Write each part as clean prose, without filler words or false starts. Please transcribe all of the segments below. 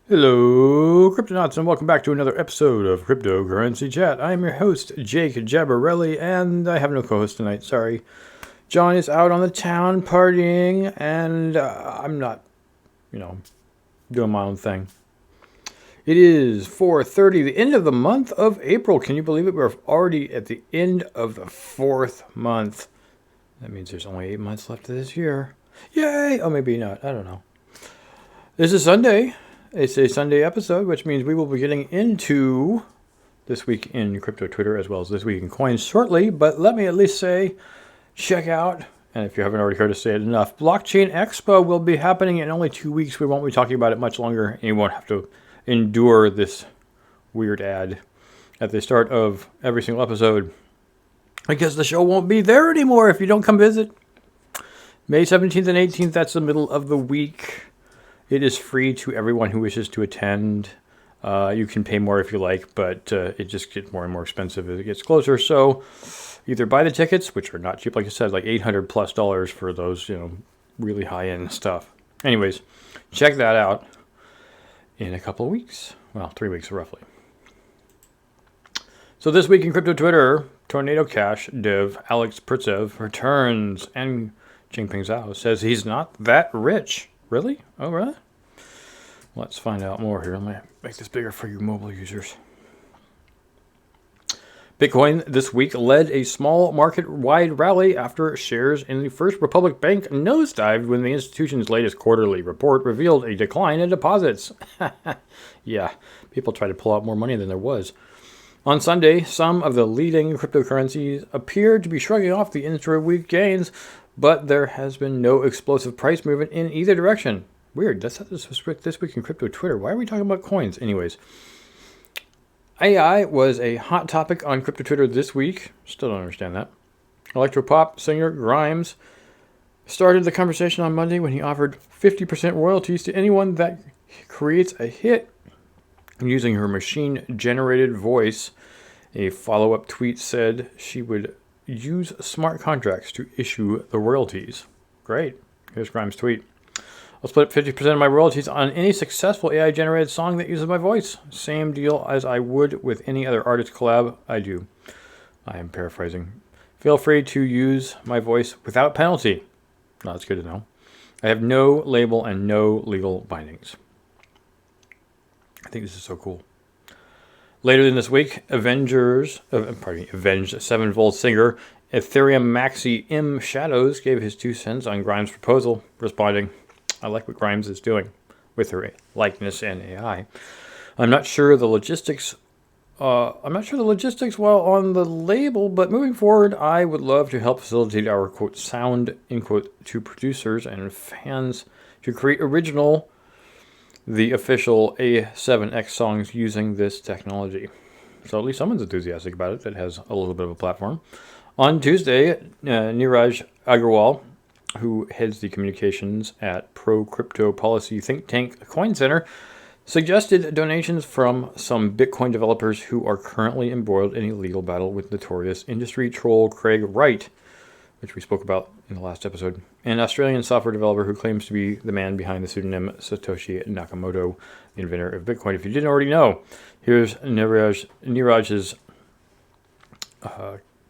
Hello, Cryptonauts, and welcome back to another episode of Cryptocurrency Chat. I am your host, Jake Jabarelli, and I have no co-host tonight, sorry. John is out on the town partying, and I'm not, doing my own thing. It is 4:30, the end of the month of April. Can you believe it? We're already at the end of the fourth month. That means there's only 8 months left of this year. Yay! Oh, maybe not. I don't know. This is Sunday. It's a Sunday episode, which means we will be getting into this week in crypto Twitter as well as this week in coins shortly. But let me at least say, check out, and if you haven't already heard us say it enough, Blockchain Expo will be happening in only 2 weeks. We won't be talking about it much longer, and you won't have to endure this weird ad at the start of every single episode because the show won't be there anymore if you don't come visit. May 17th and 18th, that's the middle of the week. It is free to everyone who wishes to attend. You can pay more if you like, but it just gets more and more expensive as it gets closer. So either buy the tickets, which are not cheap, like I said, like $800+ for those, really high-end stuff. Anyways, check that out in a couple of weeks. Well, 3 weeks roughly. So this week in crypto Twitter, Tornado Cash dev Alex Pritzev returns, and Jinping Zhao says he's not that rich. Really? Oh, really? Let's find out more here. Let me make this bigger for you mobile users. Bitcoin this week led a small market-wide rally after shares in the First Republic Bank nosedived when the institution's latest quarterly report revealed a decline in deposits. Yeah, people tried to pull out more money than there was. On Sunday, some of the leading cryptocurrencies appeared to be shrugging off the intra-week gains, but there has been no explosive price movement in either direction. Weird. That's not this week in crypto Twitter. Why are we talking about coins? Anyways, AI was a hot topic on crypto Twitter this week. Still don't understand that. Electropop singer Grimes started the conversation on Monday when he offered 50% royalties to anyone that creates a hit using her machine-generated voice. A follow-up tweet said she would use smart contracts to issue the royalties. Great. Here's Grimes' tweet. I'll split 50% of my royalties on any successful AI-generated song that uses my voice. Same deal as I would with any other artist collab I do. I am paraphrasing. Feel free to use my voice without penalty. No, that's good to know. I have no label and no legal bindings. I think this is so cool. Later in this week, Avenged Sevenfold singer Ethereum Maxi M Shadows gave his 2 cents on Grimes' proposal, responding, I like what Grimes is doing with her likeness and AI. I'm not sure the logistics while on the label, but moving forward, I would love to help facilitate our, quote, sound, end quote, to producers and fans to create the official A7X songs using this technology. So at least someone's enthusiastic about it that has a little bit of a platform. On Tuesday, Neeraj Agarwal, who heads the communications at pro-crypto policy think tank Coin Center, suggested donations from some Bitcoin developers who are currently embroiled in a legal battle with notorious industry troll Craig Wright, which we spoke about in the last episode, an Australian software developer who claims to be the man behind the pseudonym Satoshi Nakamoto, the inventor of Bitcoin. If you didn't already know, here's Neeraj's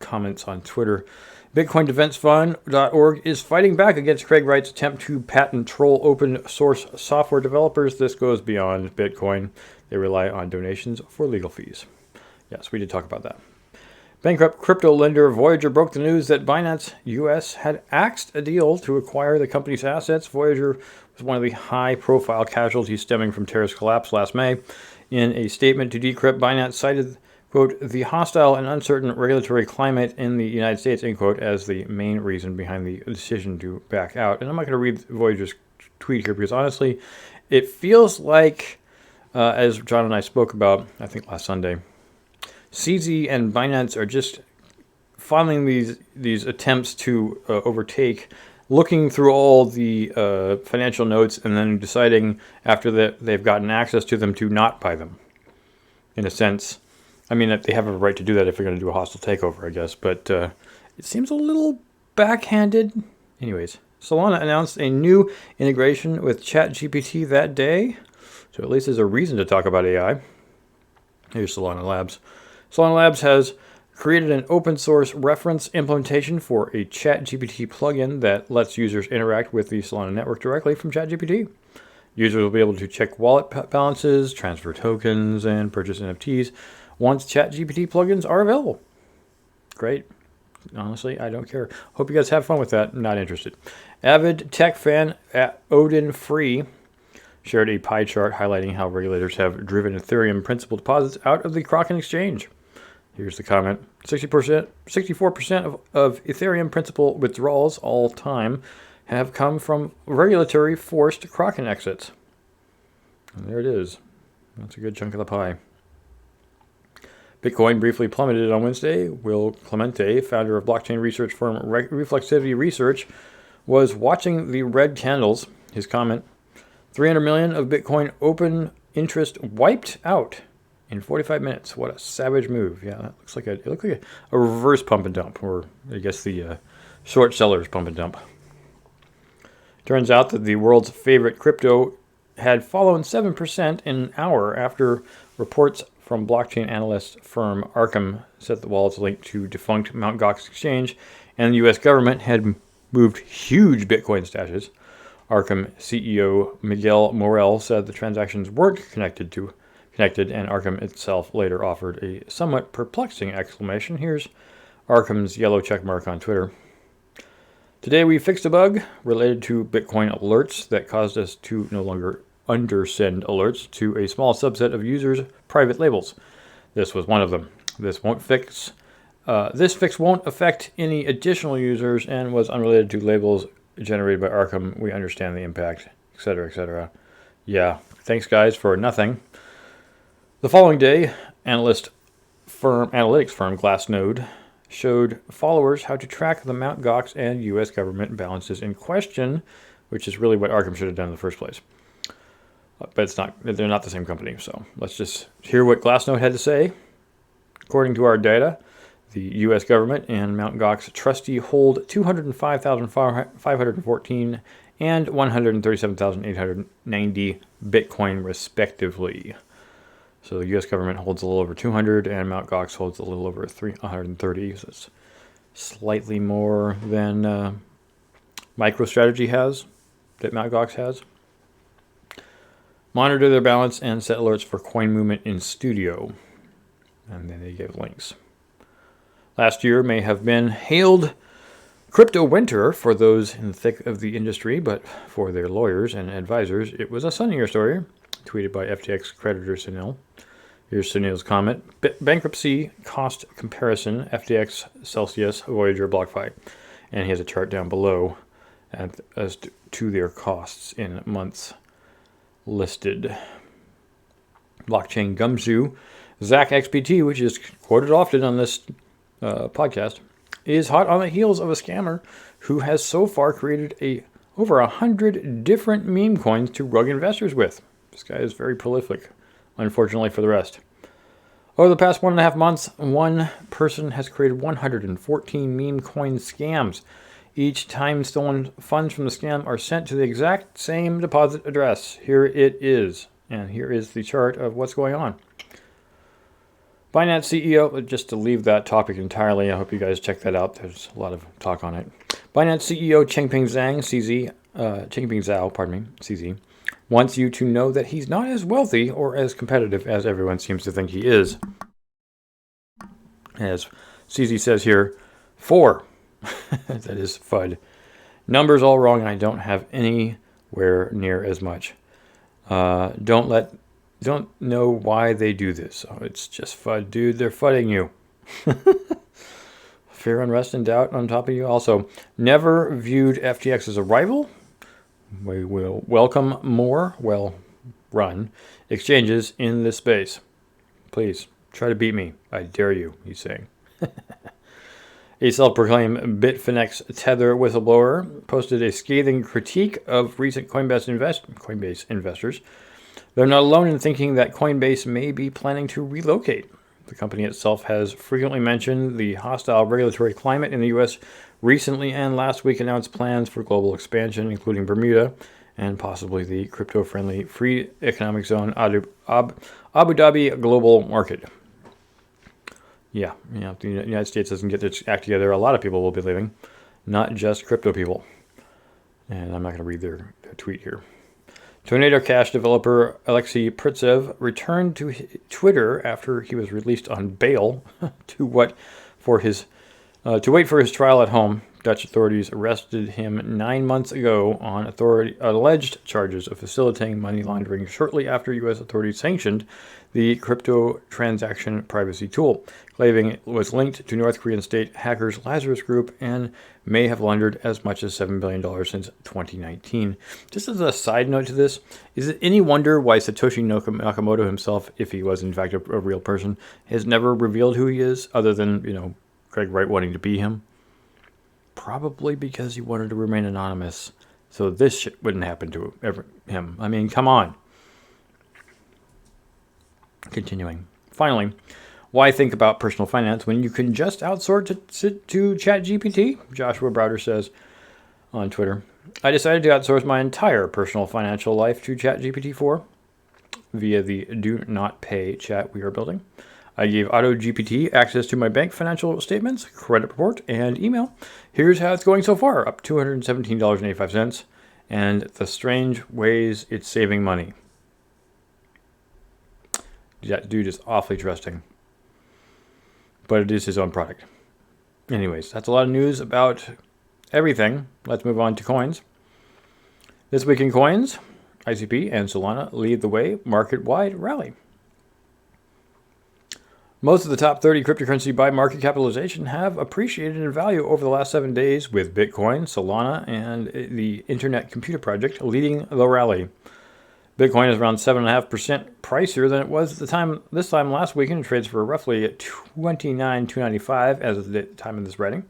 comments on Twitter. BitcoinDefenseFund.org is fighting back against Craig Wright's attempt to patent troll open source software developers. This goes beyond Bitcoin. They rely on donations for legal fees. Yes, we did talk about that. Bankrupt crypto lender Voyager broke the news that Binance US had axed a deal to acquire the company's assets. Voyager was one of the high-profile casualties stemming from Terra's collapse last May. In a statement to Decrypt, Binance cited, quote, the hostile and uncertain regulatory climate in the United States, end quote, as the main reason behind the decision to back out. And I'm not going to read Voyager's tweet here because, honestly, it feels like, as John and I spoke about, I think last Sunday, CZ and Binance are just filing these attempts to overtake, looking through all the financial notes and then deciding after that they've gotten access to them to not buy them. In a sense, I mean, they have a right to do that if they're going to do a hostile takeover, I guess, but it seems a little backhanded. Anyways, Solana announced a new integration with ChatGPT that day. So at least there's a reason to talk about AI. Here's Solana Labs. Solana Labs has created an open source reference implementation for a ChatGPT plugin that lets users interact with the Solana network directly from ChatGPT. Users will be able to check wallet balances, transfer tokens, and purchase NFTs once ChatGPT plugins are available. Great. Honestly, I don't care. Hope you guys have fun with that. I'm not interested. Avid tech fan at Odin Free shared a pie chart highlighting how regulators have driven Ethereum principal deposits out of the Kraken exchange. Here's the comment. 64% of Ethereum principal withdrawals all time have come from regulatory forced Kraken exits. And there it is. That's a good chunk of the pie. Bitcoin briefly plummeted on Wednesday. Will Clemente, founder of blockchain research firm Reflexivity Research, was watching the red candles. His comment, 300 million of Bitcoin open interest wiped out in 45 minutes. What a savage move. Yeah, that looks like a reverse pump and dump, or I guess the short sellers pump and dump. Turns out that the world's favorite crypto had fallen 7% in an hour after reports from blockchain analyst firm Arkham said the wallet's linked to defunct Mt. Gox exchange, and the U.S. government had moved huge Bitcoin stashes. Arkham CEO Miguel Morel said the transactions weren't connected, and Arkham itself later offered a somewhat perplexing explanation. Here's Arkham's yellow checkmark on Twitter. Today we fixed a bug related to Bitcoin alerts that caused us to no longer undersend alerts to a small subset of users' private labels. This was one of them. This fix won't affect any additional users and was unrelated to labels generated by Arkham. We understand the impact, etc., etc. Yeah, thanks guys for nothing. The following day, analytics firm Glassnode showed followers how to track the Mt. Gox and U.S. government balances in question, which is really what Arkham should have done in the first place. But it's not. They're not the same company, so let's just hear what Glassnode had to say. According to our data, the U.S. government and Mt. Gox trustee hold 205,514 and 137,890 Bitcoin, respectively. So the U.S. government holds a little over 200, and Mt. Gox holds a little over 130. So it's slightly more than MicroStrategy has, that Mt. Gox has. Monitor their balance and set alerts for coin movement in Studio. And then they give links. Last year may have been hailed crypto winter for those in the thick of the industry, but for their lawyers and advisors, it was a sunnier story. Tweeted by FTX creditor Sunil. Here's Sunil's comment. Bankruptcy cost comparison, FTX, Celsius, Voyager, BlockFi. And he has a chart down below as to their costs in months listed. Blockchain gumshoe Zach XPT, which is quoted often on this podcast, is hot on the heels of a scammer who has so far created over 100 different meme coins to rug investors with. This guy is very prolific, unfortunately for the rest. Over the past 1.5 months, one person has created 114 meme coin scams. Each time stolen funds from the scam are sent to the exact same deposit address. Here it is. And here is the chart of what's going on. Binance CEO, just to leave that topic entirely, I hope you guys check that out. There's a lot of talk on it. Binance CEO Changpeng Zhao, CZ, wants you to know that he's not as wealthy or as competitive as everyone seems to think he is. As CZ says here, 4. That is FUD. Numbers all wrong, and I don't have anywhere near as much. Don't know why they do this. Oh, it's just FUD, dude. They're FUDding you. Fear, unrest, and doubt on top of you. Also, never viewed FTX as a rival. We will welcome more well-run exchanges in this space. Please, try to beat me. I dare you, he's saying. A self-proclaimed Bitfinex Tether whistleblower posted a scathing critique of recent Coinbase investors. They're not alone in thinking that Coinbase may be planning to relocate. The company itself has frequently mentioned the hostile regulatory climate in the U.S. Recently and last week announced plans for global expansion, including Bermuda, and possibly the crypto-friendly free economic zone Abu Dhabi global market. Yeah, if the United States doesn't get its act together, a lot of people will be leaving, not just crypto people. And I'm not going to read their tweet here. Tornado Cash developer Alexei Pritsev returned to Twitter after he was released on bail to wait for his trial at home. Dutch authorities arrested him 9 months ago on alleged charges of facilitating money laundering shortly after U.S. authorities sanctioned the crypto transaction privacy tool, claiming it was linked to North Korean state hackers Lazarus Group and may have laundered as much as $7 billion since 2019. Just as a side note to this, is it any wonder why Satoshi Nakamoto himself, if he was in fact a real person, has never revealed who he is, other than, Craig Wright wanting to be him? Probably because he wanted to remain anonymous, so this shit wouldn't happen to him. I mean, come on. Continuing. Finally, why think about personal finance when you can just outsource it to ChatGPT? Joshua Browder says on Twitter, I decided to outsource my entire personal financial life to ChatGPT-4 via the do not pay chat we are building. I gave AutoGPT access to my bank financial statements, credit report, and email. Here's how it's going so far, up $217.85, and the strange ways it's saving money. That dude is awfully trusting. But it is his own product. Anyways, that's a lot of news about everything. Let's move on to coins. This week in coins, ICP and Solana lead the way market-wide rally. Most of the top 30 cryptocurrency by market capitalization have appreciated in value over the last 7 days, with Bitcoin, Solana, and the Internet Computer Project leading the rally. Bitcoin is around 7.5% pricier than it was at this time last week, and it trades for roughly $29,295 as of the time of this writing.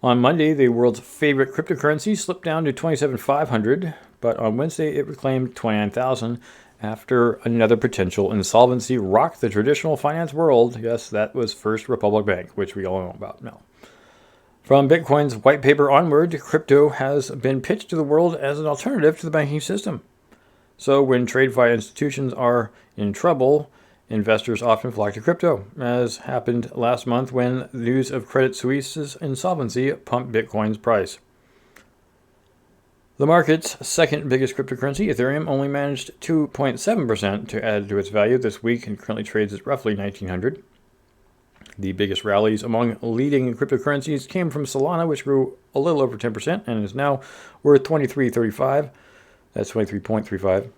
On Monday, the world's favorite cryptocurrency slipped down to $27,500, but on Wednesday it reclaimed $29,000 after another potential insolvency rocked the traditional finance world. Yes, that was First Republic Bank, which we all know about now. From Bitcoin's white paper onward, crypto has been pitched to the world as an alternative to the banking system. So when TradeFi institutions are in trouble, investors often flock to crypto, as happened last month when news of Credit Suisse's insolvency pumped Bitcoin's price. The market's second biggest cryptocurrency, Ethereum, only managed 2.7% to add to its value this week and currently trades at roughly $1,900. The biggest rallies among leading cryptocurrencies came from Solana, which grew a little over 10% and is now worth $23.35. That's 23.35.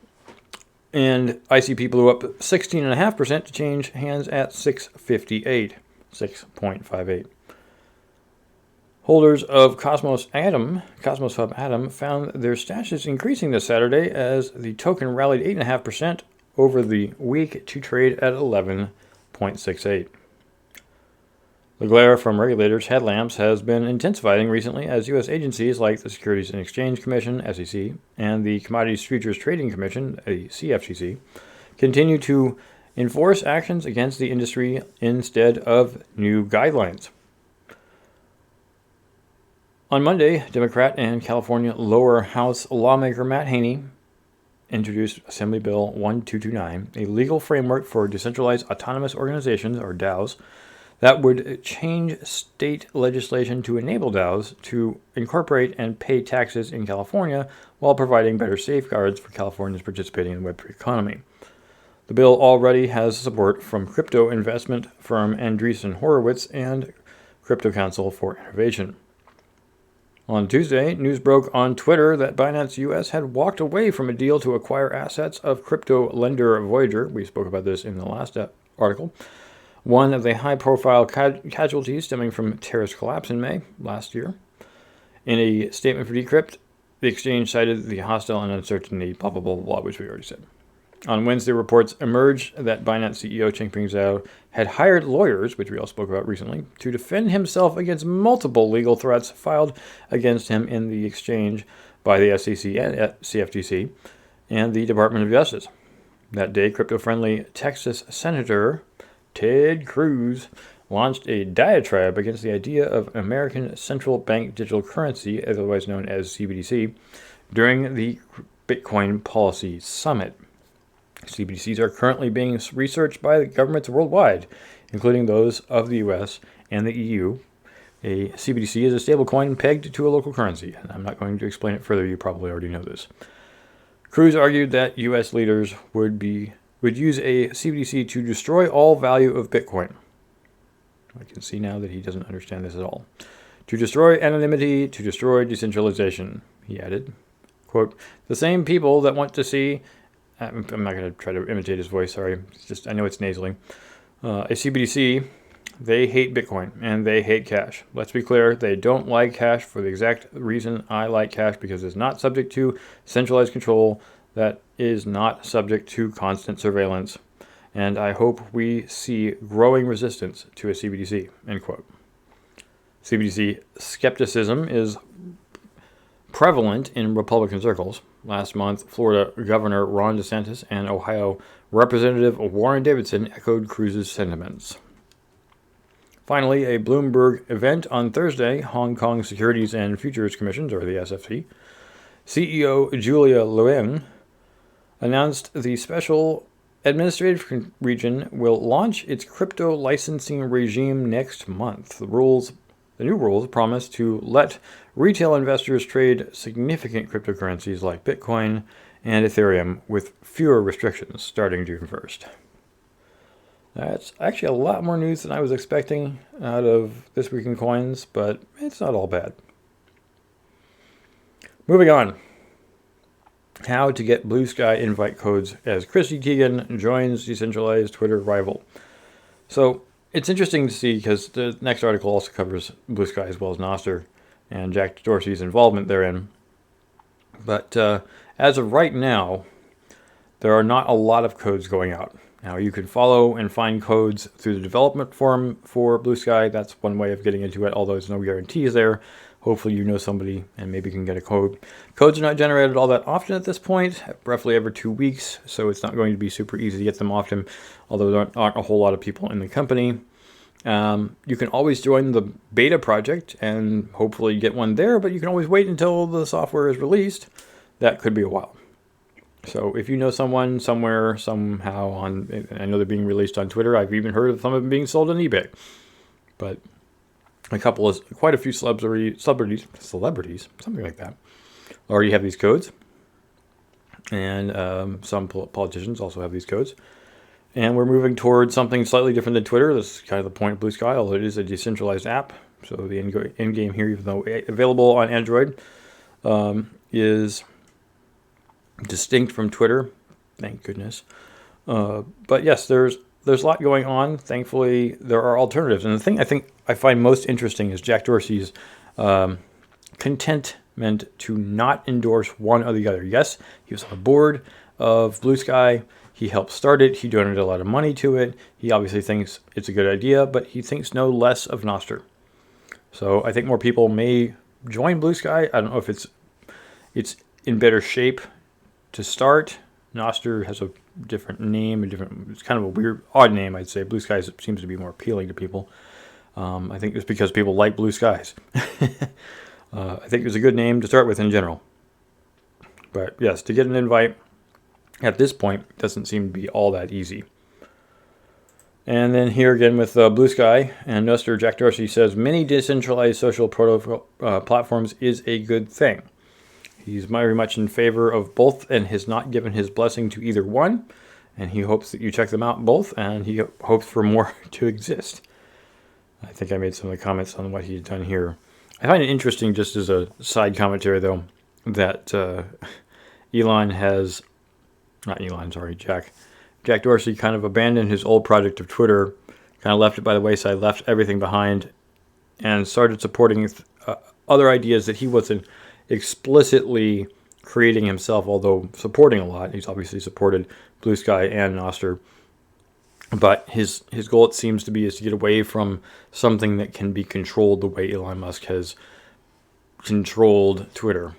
And ICP blew up 16.5% to change hands at 6.58. Holders of Cosmos Hub Atom, found their stashes increasing this Saturday as the token rallied 8.5% over the week to trade at 11.68. The glare from regulators' headlamps has been intensifying recently as U.S. agencies like the Securities and Exchange Commission, SEC, and the Commodities Futures Trading Commission, the CFTC, continue to enforce actions against the industry instead of new guidelines. On Monday, Democrat and California lower house lawmaker Matt Haney introduced Assembly Bill 1229, a legal framework for decentralized autonomous organizations, or DAOs, that would change state legislation to enable DAOs to incorporate and pay taxes in California while providing better safeguards for Californians participating in the Web3 economy. The bill already has support from crypto investment firm Andreessen Horowitz and Crypto Council for Innovation. On Tuesday, news broke on Twitter that Binance US had walked away from a deal to acquire assets of crypto lender Voyager. We spoke about this in the last article. One of the high-profile casualties stemming from Terra's collapse in May last year. In a statement for Decrypt, the exchange cited the hostile and uncertainty, blah, blah, blah, blah, which we already said. On Wednesday, reports emerged that Binance CEO Changpeng Zhao had hired lawyers, which we all spoke about recently, to defend himself against multiple legal threats filed against him in the exchange by the SEC and CFTC and the Department of Justice. That day, crypto-friendly Texas Senator Ted Cruz launched a diatribe against the idea of American Central Bank Digital Currency, otherwise known as CBDC, during the Bitcoin Policy Summit. CBDCs are currently being researched by the governments worldwide, including those of the US and the EU. A CBDC is a stablecoin pegged to a local currency, and I'm not going to explain it further. You probably already know this. Cruz argued that US leaders would use a CBDC to destroy all value of Bitcoin. I can see now that he doesn't understand this at all. To destroy anonymity, to destroy decentralization, he added. Quote, the same people that want to see, I'm not going to try to imitate his voice, sorry. I know it's nasally. A CBDC, they hate Bitcoin and they hate cash. Let's be clear, they don't like cash for the exact reason I like cash, because it's not subject to centralized control, that is not subject to constant surveillance. And I hope we see growing resistance to a CBDC, end quote. CBDC skepticism is prevalent in Republican circles. Last month, Florida Governor Ron DeSantis and Ohio Representative Warren Davidson echoed Cruz's sentiments. Finally, a Bloomberg event on Thursday, Hong Kong Securities and Futures Commissions, or the SFC, CEO Julia Luang announced the Special Administrative Region will launch its crypto licensing regime next month. The new rules promise to let retail investors trade significant cryptocurrencies like Bitcoin and Ethereum with fewer restrictions starting June 1st. That's actually a lot more news than I was expecting out of This Week in Coins, but it's not all bad. Moving on. How to get BlueSky invite codes as Chrissy Teigen joins decentralized Twitter rival. So it's interesting to see, because the next article also covers BlueSky as well as Nostr and Jack Dorsey's involvement therein. But as of right now, there are not a lot of codes going out. Now, you can follow and find codes through the development forum for BlueSky. That's one way of getting into it, although there's no guarantees there. Hopefully you know somebody and maybe you can get a code. Codes are not generated all that often at this point, roughly every 2 weeks, so it's not going to be super easy to get them often, although there aren't a whole lot of people in the company. You can always join the beta project and hopefully get one there, but you can always wait until the software is released. That could be a while. So if you know someone somewhere, somehow, I know they're being released on Twitter. I've even heard of some of them being sold on eBay. But quite a few celebrities, something like that, already have these codes. And some politicians also have these codes. And we're moving towards something slightly different than Twitter. This is kind of the point of BlueSky, although it is a decentralized app. So the end game here, even though available on Android, is distinct from Twitter. Thank goodness. But yes, there's a lot going on. Thankfully, there are alternatives. And the thing I think I find most interesting is Jack Dorsey's contentment to not endorse one or the other. Yes, he was on the board of BlueSky. He helped start it. He donated a lot of money to it. He obviously thinks it's a good idea, but he thinks no less of Nostr. So I think more people may join BlueSky. I don't know if it's in better shape to start. Nostr has a different name, it's kind of a weird, odd name, I'd say. BlueSky seems to be more appealing to people. I think it's because people like blue skies. I think it was a good name to start with in general. But yes, to get an invite at this point doesn't seem to be all that easy. And then here again with BlueSky and Nostr, Jack Dorsey says many decentralized social platforms is a good thing. He's very much in favor of both and has not given his blessing to either one. And he hopes that you check them out both, and he hopes for more to exist. I think I made some of the comments on what he's done here. I find it interesting, just as a side commentary, though, that Jack Dorsey kind of abandoned his old project of Twitter, kind of left it by the wayside, left everything behind, and started supporting other ideas that he wasn't explicitly creating himself, although supporting a lot. He's obviously supported BlueSky and Nostr. But his goal, it seems to be, is to get away from something that can be controlled the way Elon Musk has controlled Twitter.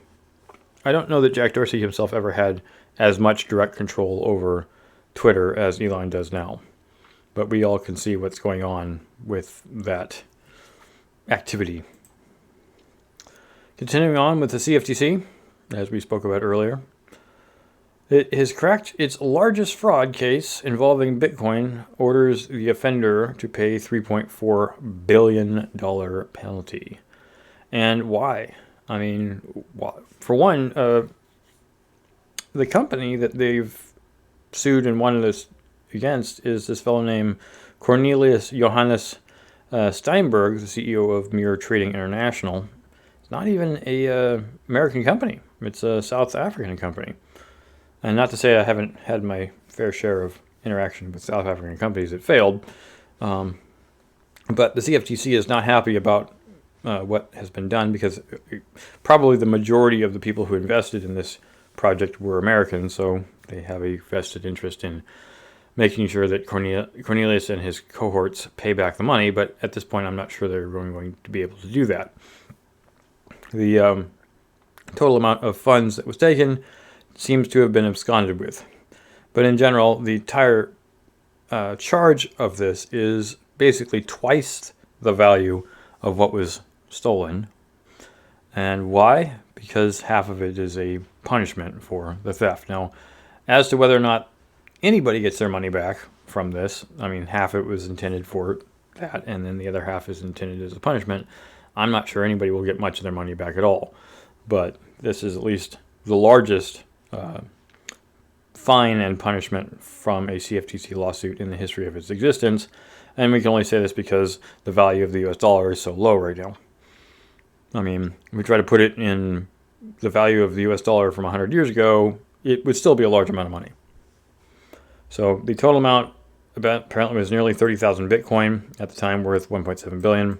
I don't know that Jack Dorsey himself ever had as much direct control over Twitter as Elon does now. But we all can see what's going on with that activity. Continuing on with the CFTC, as we spoke about earlier. It has cracked its largest fraud case involving Bitcoin, orders the offender to pay $3.4 billion penalty. And why? I mean, for one, the company that they've sued and won this against is this fellow named Cornelius Johannes Steinberg, the CEO of Mirror Trading International. It's not even a American company. It's a South African company. And not to say I haven't had my fair share of interaction with South African companies that failed, but the CFTC is not happy about what has been done because probably the majority of the people who invested in this project were Americans, so they have a vested interest in making sure that Cornelius and his cohorts pay back the money, but at this point I'm not sure they're going to be able to do that. The total amount of funds that was taken seems to have been absconded with. But in general, the entire charge of this is basically twice the value of what was stolen. And why? Because half of it is a punishment for the theft. Now, as to whether or not anybody gets their money back from this, I mean, half of it was intended for that, and then the other half is intended as a punishment. I'm not sure anybody will get much of their money back at all. But this is at least the largest fine and punishment from a CFTC lawsuit in the history of its existence. And we can only say this because the value of the US dollar is so low right now. I mean, if we try to put it in the value of the US dollar from 100 years ago, it would still be a large amount of money. So the total amount apparently was nearly 30,000 Bitcoin at the time, worth 1.7 billion.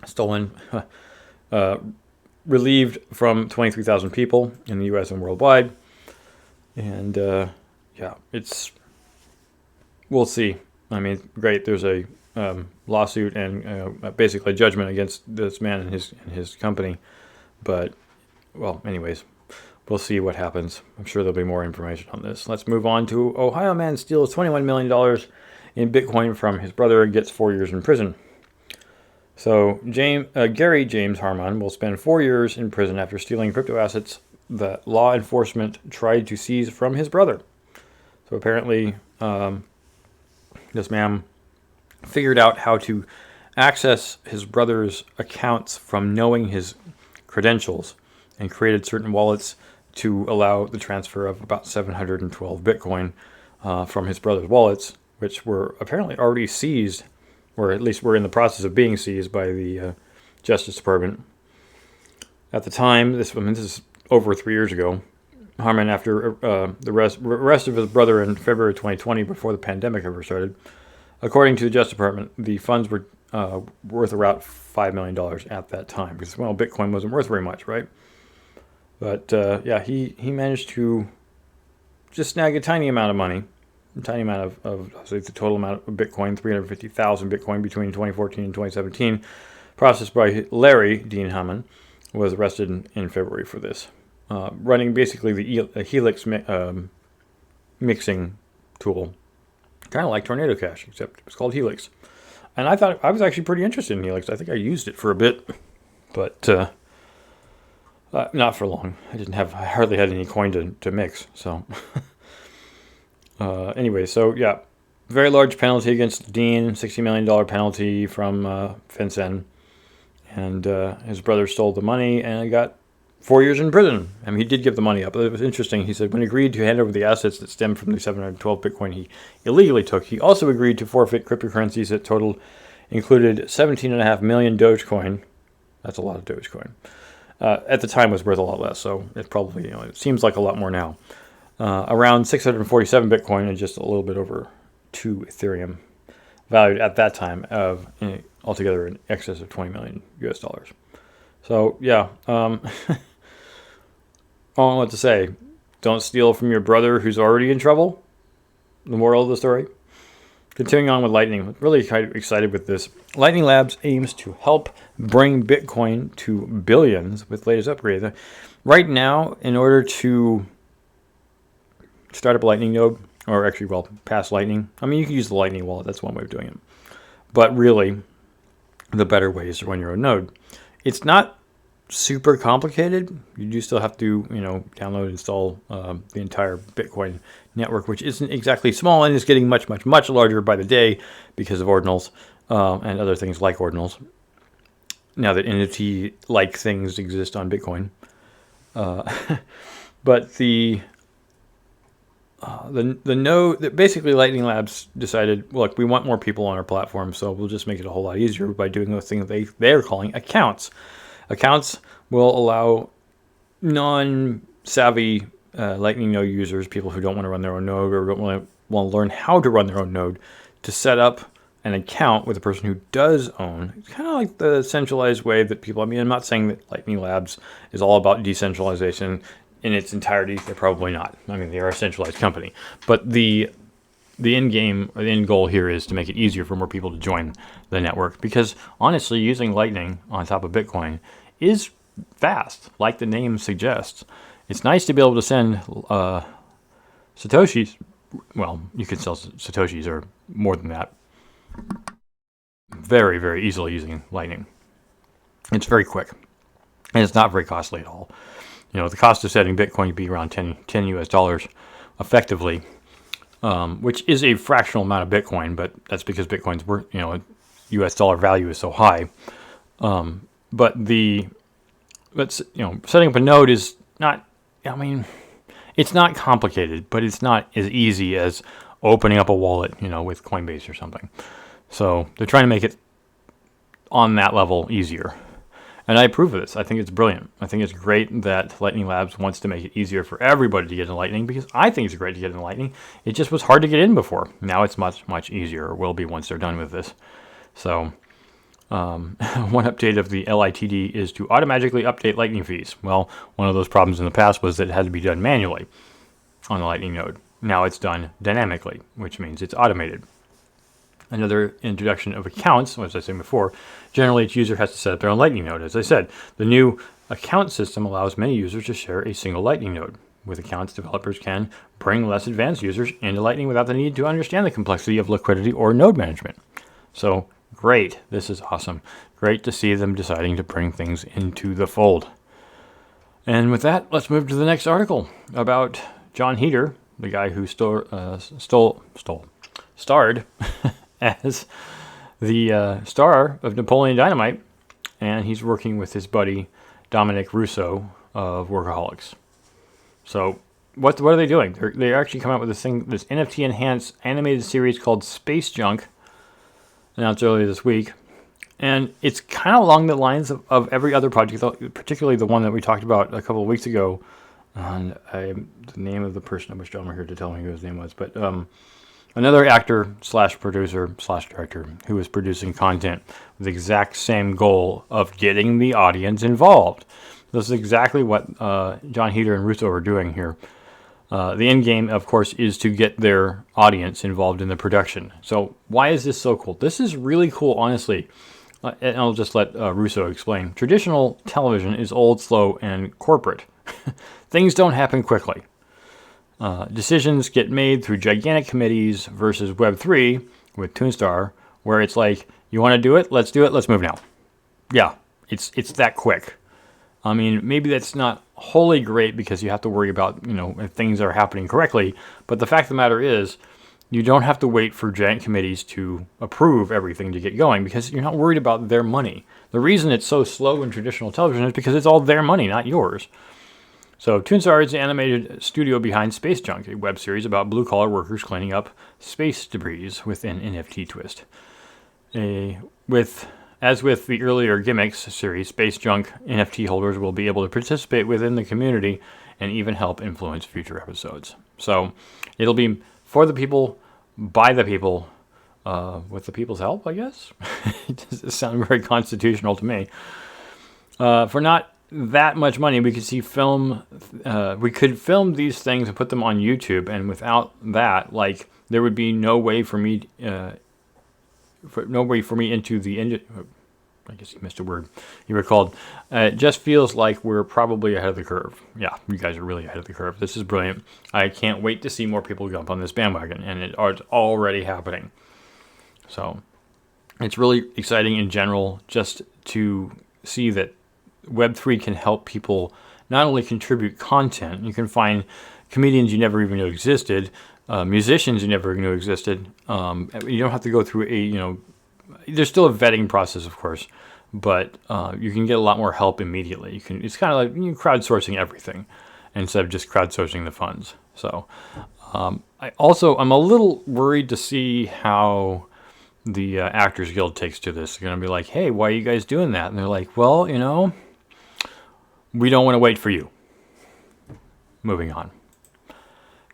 Stolen, relieved from 23,000 people in the U.S. and worldwide. And we'll see. I mean, great. There's a lawsuit and basically a judgment against this man and his company. But, well, anyways, we'll see what happens. I'm sure there'll be more information on this. Let's move on to Ohio man steals $21 million in Bitcoin from his brother and gets 4 years in prison. So Gary James Harmon will spend 4 years in prison after stealing crypto assets that law enforcement tried to seize from his brother. So apparently this man figured out how to access his brother's accounts from knowing his credentials and created certain wallets to allow the transfer of about 712 Bitcoin from his brother's wallets, which were apparently already seized, or at least were in the process of being seized by the Justice Department. At the time, this is over 3 years ago, Harmon, after the arrest of his brother in February 2020, before the pandemic ever started, according to the Justice Department, the funds were worth around $5 million at that time, because, well, Bitcoin wasn't worth very much, right? But, he managed to just snag a tiny amount of money, a tiny amount of the total amount of Bitcoin, 350,000 Bitcoin between 2014 and 2017, processed by Larry Dean Hammond, was arrested in February for this. Running basically the Helix mixing tool, kind of like Tornado Cash, except it was called Helix. And I thought I was actually pretty interested in Helix. I think I used it for a bit, but not for long. I hardly had any coin to mix. So anyway, so yeah, very large penalty against Dean, $60 million penalty from FinCEN, and his brother stole the money and got 4 years in prison. I mean, he did give the money up. It was interesting. He said when he agreed to hand over the assets that stemmed from the 712 Bitcoin he illegally took, he also agreed to forfeit cryptocurrencies that included 17.5 million Dogecoin. That's a lot of Dogecoin. At the time was worth a lot less, so it's probably, it seems like a lot more now. Around 647 Bitcoin and just a little bit over 2 Ethereum, valued at that time of altogether in excess of $20 million US. So, yeah, all I want to say, don't steal from your brother who's already in trouble. The moral of the story. Continuing on with Lightning, really kind of excited with this. Lightning Labs aims to help bring Bitcoin to billions with latest upgrades. Right now, in order to start up a Lightning node, or actually, well, pass Lightning, I mean, you can use the Lightning wallet. That's one way of doing it. But really, the better way is to run your own node. It's not super complicated. You do still have to, download and install the entire Bitcoin network, which isn't exactly small and is getting much, much, much larger by the day because of ordinals and other things like ordinals. Now that NFT-like things exist on Bitcoin. But the node, basically Lightning Labs decided, look, we want more people on our platform, so we'll just make it a whole lot easier by doing the thing that they're calling accounts. Accounts will allow non-savvy Lightning node users, people who don't want to run their own node or don't want to learn how to run their own node, to set up an account with a person who does own. It's kind of like the centralized way that people, I'm not saying that Lightning Labs is all about decentralization in its entirety. They're probably not. They are a centralized company. But the end game, or the end goal here, is to make it easier for more people to join the network. Because honestly, using Lightning on top of Bitcoin is fast, like the name suggests. It's nice to be able to send Satoshis. Well, you can sell Satoshis or more than that very, very easily using Lightning. It's very quick, and it's not very costly at all. The cost of setting Bitcoin would be around 10 US dollars effectively, which is a fractional amount of Bitcoin, but that's because Bitcoin's worth, US dollar value is so high. But setting up a node is not, it's not complicated, but it's not as easy as opening up a wallet, with Coinbase or something. So they're trying to make it on that level easier. And I approve of this. I think it's brilliant. I think it's great that Lightning Labs wants to make it easier for everybody to get into Lightning, because I think it's great to get into Lightning. It just was hard to get in before. Now it's much, much easier, or will be once they're done with this. So one update of the LITD is to automatically update Lightning fees. Well, one of those problems in the past was that it had to be done manually on the Lightning node. Now it's done dynamically, which means it's automated. Another introduction of accounts, as I said before, generally each user has to set up their own Lightning node. As I said, the new account system allows many users to share a single Lightning node. With accounts, developers can bring less advanced users into Lightning without the need to understand the complexity of liquidity or node management. So, great. This is awesome. Great to see them deciding to bring things into the fold. And with that, let's move to the next article about John Heder, the guy who starred as the star of Napoleon Dynamite, and he's working with his buddy Dominic Russo of Workaholics. So what are they doing? They actually come out with this NFT enhanced animated series called Space Junk, announced earlier this week, and it's kind of along the lines of every other project, particularly the one that we talked about a couple of weeks ago. And the name of the person, I wish John were here to tell me who his name was, but another actor / producer / director who is producing content with the exact same goal of getting the audience involved. This is exactly what John Heder and Russo are doing here. The end game, of course, is to get their audience involved in the production. So why is this so cool? This is really cool, honestly. And I'll just let Russo explain. Traditional television is old, slow, and corporate. Things don't happen quickly. Decisions get made through gigantic committees versus Web3 with Toonstar, where it's like, you want to do it? Let's move now. Yeah, it's that quick. Maybe that's not wholly great because you have to worry about, if things are happening correctly. But the fact of the matter is, you don't have to wait for giant committees to approve everything to get going because you're not worried about their money. The reason it's so slow in traditional television is because it's all their money, not yours. So Toonstar is the animated studio behind Space Junk, a web series about blue-collar workers cleaning up space debris with an NFT twist. As with the earlier Gimmicks series, Space Junk NFT holders will be able to participate within the community and even help influence future episodes. So it'll be for the people, by the people, with the people's help, I guess. It doesn't sound very constitutional to me. For not that much money, we could we could film these things and put them on YouTube, and without that, there would be no way for me into the I guess you missed a word you recalled. It just feels like we're probably ahead of the curve. Yeah, you guys are really ahead of the curve. This is brilliant. I can't wait to see more people jump on this bandwagon, and it's already happening. So it's really exciting in general just to see that Web3 can help people not only contribute content, you can find comedians you never even knew existed, musicians you never knew existed. You don't have to go through there's still a vetting process, of course, but you can get a lot more help immediately. It's kind of like crowdsourcing everything instead of just crowdsourcing the funds. So I'm a little worried to see how the Actors Guild takes to this. They're going to be like, hey, why are you guys doing that? And they're like, well, we don't want to wait for you. Moving on.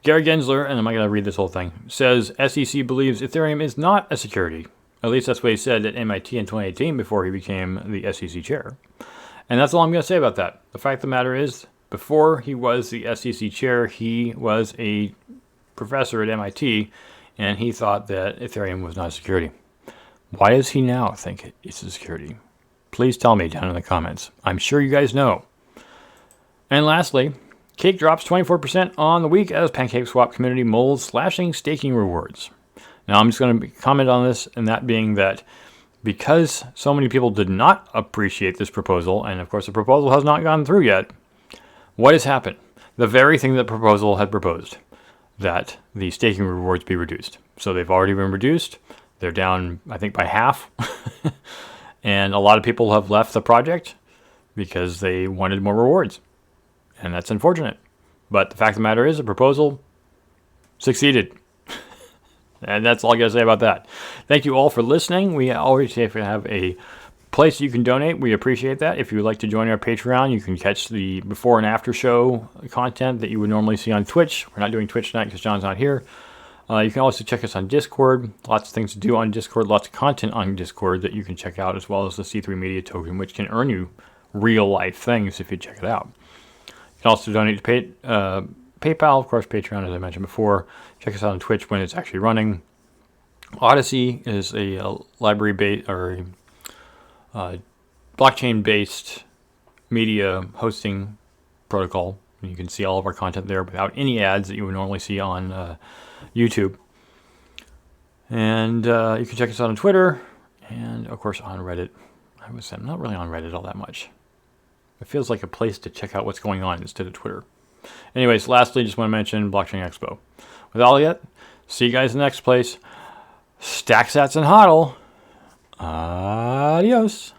Gary Gensler, and I'm not going to read this whole thing, says SEC believes Ethereum is not a security. At least that's what he said at MIT in 2018 before he became the SEC chair. And that's all I'm going to say about that. The fact of the matter is, before he was the SEC chair, he was a professor at MIT, and he thought that Ethereum was not a security. Why does he now think it's a security? Please tell me down in the comments. I'm sure you guys know. And lastly, Cake drops 24% on the week as PancakeSwap community molds slashing staking rewards. Now I'm just going to comment on this, and that being that because so many people did not appreciate this proposal, and of course the proposal has not gone through yet, what has happened? The very thing that the proposal had proposed, that the staking rewards be reduced. So they've already been reduced. They're down, I think, by half. And a lot of people have left the project because they wanted more rewards. And that's unfortunate. But the fact of the matter is, the proposal succeeded. And that's all I got to say about that. Thank you all for listening. We always have a place you can donate. We appreciate that. If you would like to join our Patreon, you can catch the before and after show content that you would normally see on Twitch. We're not doing Twitch tonight because John's not here. You can also check us on Discord. Lots of things to do on Discord. Lots of content on Discord that you can check out, as well as the C3 Media token, which can earn you real-life things if you check it out. You can also donate to PayPal, of course, Patreon, as I mentioned before. Check us out on Twitch when it's actually running. Odyssey is a library-based or blockchain-based media hosting protocol. You can see all of our content there without any ads that you would normally see on YouTube. And you can check us out on Twitter and, of course, on Reddit. I'm not really on Reddit all that much. It feels like a place to check out what's going on instead of Twitter. Anyways, lastly, just want to mention Blockchain Expo. With all that, see you guys in the next place. Stack Sats and HODL. Adios.